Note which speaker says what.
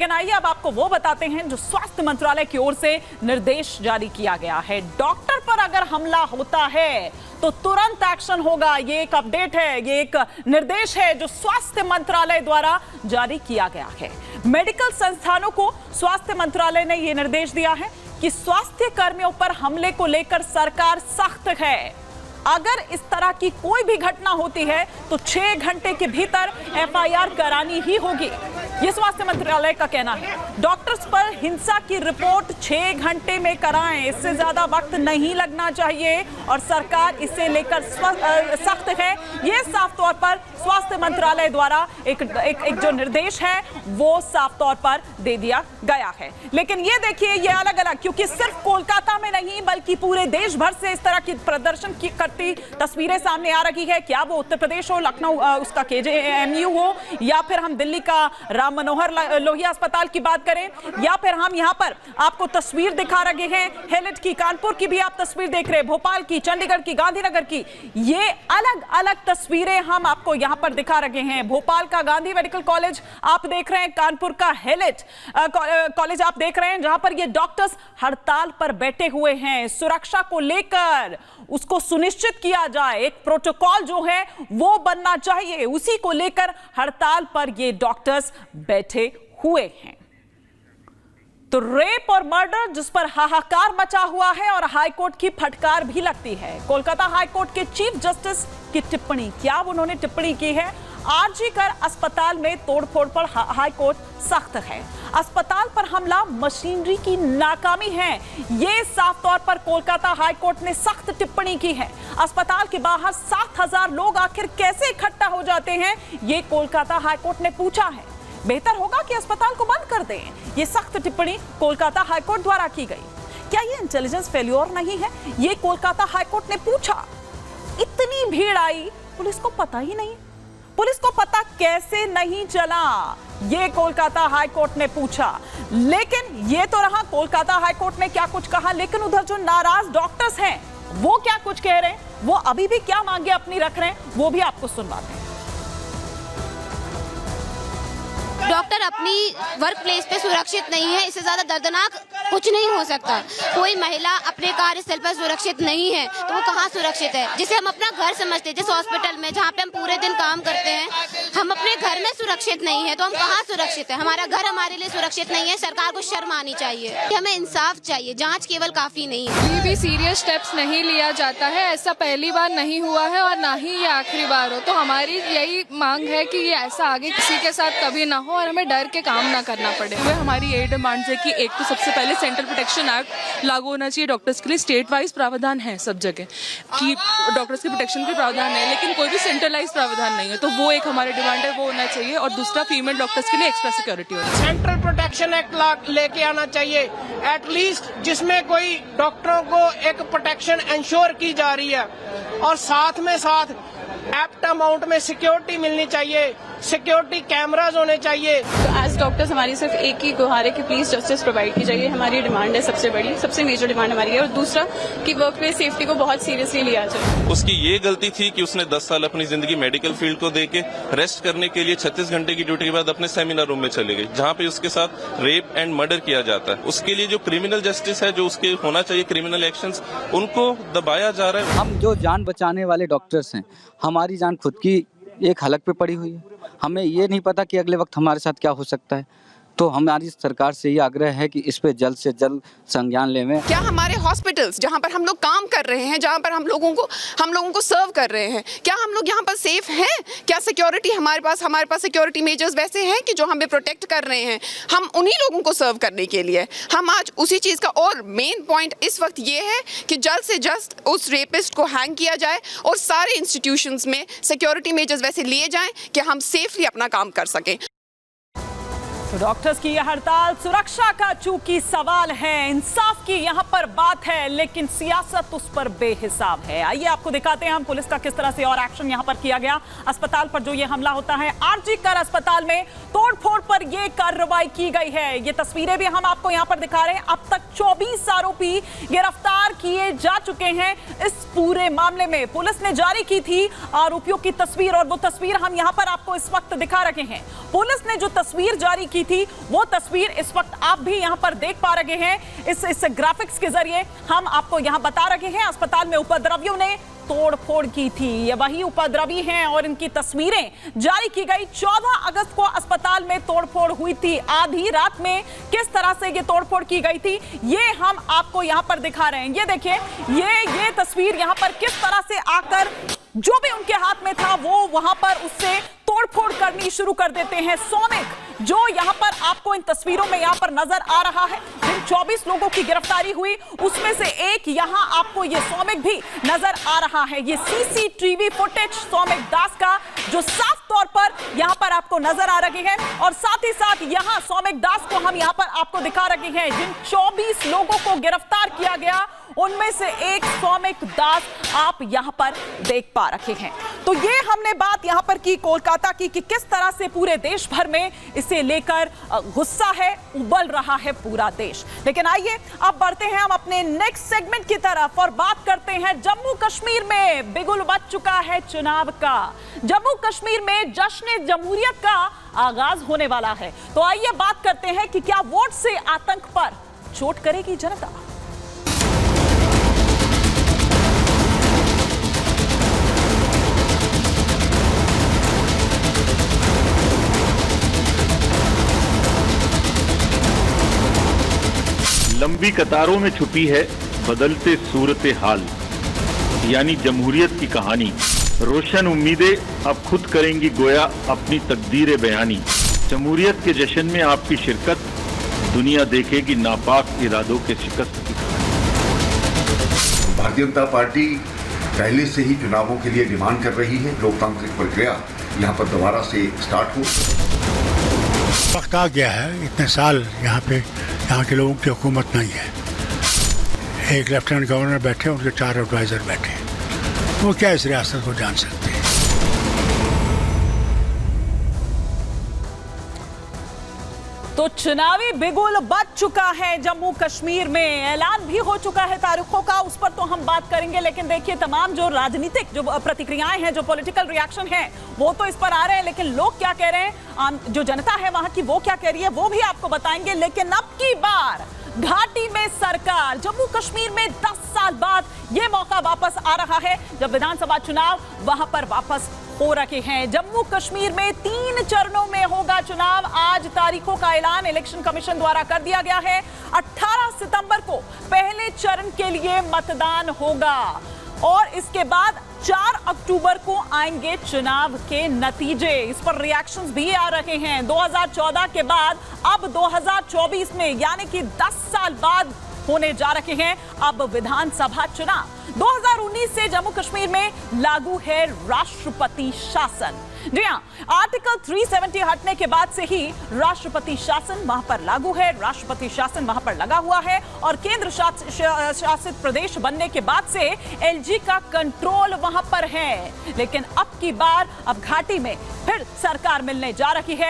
Speaker 1: लेकिन आइए अब आपको वो बताते हैं जो स्वास्थ्य मंत्रालय की ओर से निर्देश जारी किया गया है। डॉक्टर पर अगर हमला होता है तो तुरंत एक्शन होगा। ये एक अपडेट है, ये एक निर्देश है जो स्वास्थ्य मंत्रालय द्वारा जारी किया गया है। मेडिकल संस्थानों को स्वास्थ्य मंत्रालय ने यह निर्देश दिया है कि स्वास्थ्य कर्मियों पर हमले को लेकर सरकार सख्त है। अगर इस तरह की कोई भी घटना होती है तो 6 घंटे के भीतर एफआईआर करानी ही होगी, ये स्वास्थ्य मंत्रालय का कहना है। डॉक्टर्स पर हिंसा की रिपोर्ट 6 घंटे में कराएं, इससे ज्यादा वक्त नहीं लगना चाहिए और सरकार इसे लेकर सख्त है। ये साफ तौर पर स्वास्थ्य मंत्रालय द्वारा एक जो निर्देश है वो साफ तौर पर दे दिया गया है। लेकिन ये देखिए, ये अलग अलग, क्योंकि सिर्फ कोलकाता में नहीं बल्कि पूरे देश भर से इस तरह की प्रदर्शन की करती तस्वीरें सामने आ रही है। क्या वो उत्तर प्रदेश हो, लखनऊ उसका केजेएमयू हो, या फिर हम दिल्ली का राम मनोहर लोहिया अस्पताल की बात करें, या फिर हम यहां पर आपको तस्वीर दिखा रहे हैं हेलेट की, कानपुर की भी आप तस्वीर देख रहे हैं, भोपाल की, चंडीगढ़ की, गांधीनगर की, ये अलग अलग तस्वीरें हम आपको यहां पर दिखा रहे हैं। भोपाल का गांधी मेडिकल कॉलेज आप देख रहे हैं, कानपुर का हेलेट कॉलेज आप देख रहे हैं, जहां पर ये डॉक्टर्स हड़ताल पर बैठे हुए हैं। सुरक्षा को लेकर उसको सुनिश्चित किया जाए, एक प्रोटोकॉल जो है वो बनना चाहिए, उसी को लेकर हड़ताल पर ये डॉक्टर्स बैठे हुए हैं। तो रेप और मर्डर जिस पर हाहाकार मचा हुआ है और हाईकोर्ट की फटकार भी लगती है। कोलकाता हाईकोर्ट के चीफ जस्टिस की टिप्पणी, क्या उन्होंने टिप्पणी की है? आरजी कर अस्पताल में तोड़फोड़ पर हाईकोर्ट सख्त है। अस्पताल पर हमला मशीनरी की नाकामी है, ये साफ तौर पर कोलकाता हाईकोर्ट ने सख्त टिप्पणी की है। अस्पताल के बाहर 7000 लोग आखिर कैसे इकट्ठा हो जाते हैं, ये कोलकाता हाईकोर्ट ने पूछा है। बेहतर होगा कि अस्पताल को बंद कर दें, ये सख्त टिप्पणी कोलकाता हाईकोर्ट द्वारा की गई। क्या ये इंटेलिजेंस फेल्योर नहीं है, ये कोलकाता हाईकोर्ट ने पूछा। इतनी भीड़ आई, पुलिस को पता ही नहीं, पुलिस को पता कैसे नहीं चला, ये कोलकाता हाईकोर्ट ने पूछा। लेकिन ये तो रहा कोलकाता हाईकोर्ट ने क्या कुछ कहा, लेकिन उधर जो नाराज डॉक्टर्स हैं वो क्या कुछ कह रहे हैं, वो अभी भी क्या मांगे अपनी रख रहे हैं, वो भी आपको सुनवाते हैं।
Speaker 2: डॉक्टर अपनी वर्क प्लेस पे सुरक्षित नहीं है, इससे ज्यादा दर्दनाक कुछ नहीं हो सकता। कोई महिला अपने कार्यस्थल पर सुरक्षित नहीं है तो वो कहाँ सुरक्षित है? जिसे हम अपना घर समझते हैं, जिस हॉस्पिटल में जहाँ पे हम पूरे दिन काम करते हैं, हम अपने घर में सुरक्षित नहीं है तो हम कहाँ सुरक्षित है? हमारा घर हमारे लिए सुरक्षित नहीं है। सरकार को शर्म आनी चाहिए, हमें इंसाफ चाहिए, जाँच केवल काफी नहीं है।
Speaker 3: कभी भी सीरियस स्टेप्स नहीं लिया जाता है, ऐसा पहली बार नहीं हुआ है और ना ही ये आखिरी बार हो। तो हमारी यही मांग है कि ये ऐसा आगे किसी के साथ कभी ना हो और हमें डर के काम ना करना पड़े। हमारी यही डिमांड है कि एक तो सबसे पहले सेंट्रल प्रोटेक्शन एक्ट लागू होना चाहिए डॉक्टर्स के लिए। स्टेट वाइज प्रावधान है सब जगह कि डॉक्टर्स के प्रोटेक्शन के प्रावधान है, लेकिन कोई भी सेंट्रलाइज प्रावधान नहीं है, तो वो एक हमारी डिमांड है, वो होना चाहिए। और दूसरा, फीमेल डॉक्टर्स के लिए एक्स्ट्रा सिक्योरिटी होनी चाहिए।
Speaker 4: सेंट्रल प्रोटेक्शन एक्ट लेके आना चाहिए एटलीस्ट, जिसमें कोई डॉक्टरों को एक प्रोटेक्शन इंश्योर की जा रही है और साथ में साथ एप्ट अमाउंट में सिक्योरिटी मिलनी चाहिए, सिक्योरिटी कैमरास होने चाहिए।
Speaker 3: तो एज डॉक्टर्स हमारी सिर्फ एक ही गुहार है कि प्लीज जस्टिस प्रोवाइड की जाइए। हमारी डिमांड है सबसे बड़ी, सबसे मेजर डिमांड हमारी है। और दूसरा कि वर्क प्लेस सेफ्टी को बहुत सीरियसली लिया जाए।
Speaker 5: उसकी ये गलती थी कि उसने 10 साल अपनी जिंदगी मेडिकल फील्ड को देके रेस्ट करने के लिए 36 घंटे की ड्यूटी के बाद अपने सेमिनार रूम में चले गई, जहाँ पे उसके साथ रेप एंड मर्डर किया जाता है। उसके लिए जो क्रिमिनल जस्टिस है, जो उसके होना चाहिए क्रिमिनल एक्शंस, उनको दबाया जा रहा है।
Speaker 6: हम जो जान बचाने वाले डॉक्टर्स हैं, हमारी जान खुद की एक हलक पे पड़ी हुई है। हमें ये नहीं पता कि अगले वक्त हमारे साथ क्या हो सकता है। तो हमारी सरकार से ये आग्रह है कि इस पे जल्द से जल्द संज्ञान लें।
Speaker 7: क्या हमारे हॉस्पिटल्स जहाँ पर हम लोग काम कर रहे हैं, जहाँ पर हम लोगों को सर्व कर रहे हैं, क्या हम लोग यहाँ पर सेफ हैं? क्या सिक्योरिटी हमारे पास सिक्योरिटी मेजर्स वैसे हैं कि जो हमें प्रोटेक्ट कर रहे हैं? हम उन्हीं लोगों को सर्व करने के लिए हम आज उसी चीज़ का, और मेन पॉइंट इस वक्त ये है कि जल्द से जल्द उस रेपिस्ट को हैंग किया जाए और सारे इंस्टीट्यूशंस में सिक्योरिटी मेजर्स वैसे लिए जाएं कि हम सेफली अपना काम कर सकें।
Speaker 1: तो डॉक्टर्स की यह हड़ताल सुरक्षा का चूंकि सवाल है, इंसाफ की यहां पर बात है, लेकिन सियासत उस पर बेहिसाब है। आइए आपको दिखाते हैं हम पुलिस का किस तरह से और एक्शन यहां पर किया गया। अस्पताल पर जो ये हमला होता है, आरजी कर अस्पताल में तोड़फोड़ पर यह कार्रवाई की गई है। ये तस्वीरें भी हम आपको यहां पर दिखा रहे हैं। अब तक 24 आरोपी गिरफ्तार किए जा चुके हैं इस पूरे मामले में। पुलिस ने जारी की थी आरोपियों की तस्वीर और वो तस्वीर हम यहां पर आपको इस वक्त दिखा रहे हैं। पुलिस ने जो तस्वीर जारी की की थी, वो तस्वीर इस वक्त आप भी यहां पर देख पा रहे हैं। इस ग्राफिक्स के जरिए हम आपको यहां बता रहे हैं अस्पताल में उपद्रवियों ने तोड़फोड़ की थी। ये वही उपद्रवी हैं और इनकी तस्वीरें जारी की गई। 14 अगस्त को अस्पताल में तोड़फोड़ हुई थी। आधी रात में किस तरह से ये तोड़फोड़ की गई थी ये हम आपको यहां पर दिखा रहे हैं। ये देखिए, ये तस्वीर यहां पर किस तरह से आकर जो भी उनके हाथ में था वो वहां पर उससे तोड़फोड़ करनी शुरू कर देते हैं। सौमिक जो यहां पर आपको इन तस्वीरों में यहां पर नजर आ रहा है, जिन 24 लोगों की गिरफ्तारी हुई उसमें से एक यहां आपको ये सौमिक भी नजर आ रहा है। ये सीसीटीवी फुटेज सौमिक दास का जो साफ तौर पर यहां पर आपको नजर आ रही है, और साथ ही साथ यहां सौमिक दास को हम यहां पर आपको दिखा रहे हैं। जिन 24 लोगों को गिरफ्तार किया गया उनमें से एक सौमिक दास आप यहां पर देख पा रहे हैं। तो ये हमने बात यहां पर की कोलकाता की कि किस तरह से पूरे देश भर में इसे लेकर गुस्सा है, उबल रहा है पूरा देश। लेकिन आइए अब बढ़ते हैं हम अपने नेक्स्ट सेगमेंट की तरफ और बात करते हैं जम्मू कश्मीर में बिगुल बज चुका है चुनाव का। जम्मू कश्मीर में जश्न जमहूरियत का आगाज होने वाला है। तो आइए बात करते हैं कि क्या वोट से आतंक पर चोट करेगी जनता।
Speaker 8: लंबी कतारों में छुपी है बदलते सूरत हाल, यानी जमहूरियत की कहानी। रोशन उम्मीदें अब खुद करेंगी गोया अपनी तकदीर बयानी। जमहूरियत के जश्न में आपकी शिरकत, दुनिया देखेगी नापाक इरादों के शिकस्त की कहानी।
Speaker 9: भारतीय जनता पार्टी पहले से ही चुनावों के लिए डिमांड कर रही है, लोकतांत्रिक प्रक्रिया यहाँ पर दोबारा से स्टार्ट हो।
Speaker 10: वक्त आ गया है, इतने साल यहाँ के लोगों की हुकूमत नहीं है। एक लेफ्टिनेंट गवर्नर बैठे, उनके 4 एडवाइजर बैठे, वो क्या इस रियासत को जान सकते हैं।
Speaker 1: तो चुनावी बिगुल बज चुका है जम्मू कश्मीर में, ऐलान भी हो चुका है तारीखों का, उस पर तो हम बात करेंगे। लेकिन देखिए, तमाम जो राजनीतिक जो प्रतिक्रियाएं हैं, जो पॉलिटिकल रिएक्शन है, वो तो इस पर आ रहे हैं। लेकिन लोग क्या कह रहे हैं, जो जनता है वहां की, वो क्या कह रही है, वो भी आपको बताएंगे। लेकिन अब की बार घाटी में सरकार, जम्मू कश्मीर में 10 साल बाद ये मौका वापस आ रहा है जब विधानसभा चुनाव वहां पर वापस हो रखे हैं। जम्मू कश्मीर में 3 चरणों में होगा चुनाव। आज तारीखों का ऐलान इलेक्शन कमीशन द्वारा कर दिया गया है। 18 सितंबर को पहले चरण के लिए मतदान होगा और इसके बाद 4 अक्टूबर को आएंगे चुनाव के नतीजे। इस पर रिएक्शंस भी आ रहे हैं। 2014 के बाद अब 2024 में, यानी कि 10 साल बाद होने जा रहे हैं अब विधानसभा चुनाव। 2019 से जम्मू कश्मीर में लागू है राष्ट्रपति शासन। जी हां, आर्टिकल 370 हटने के बाद से ही राष्ट्रपति शासन वहां पर लागू है, राष्ट्रपति शासन वहां पर लगा हुआ है। और केंद्र शासित प्रदेश बनने के बाद से एलजी का कंट्रोल वहां पर है। लेकिन अब की बार अब घाटी में फिर सरकार मिलने जा रही है।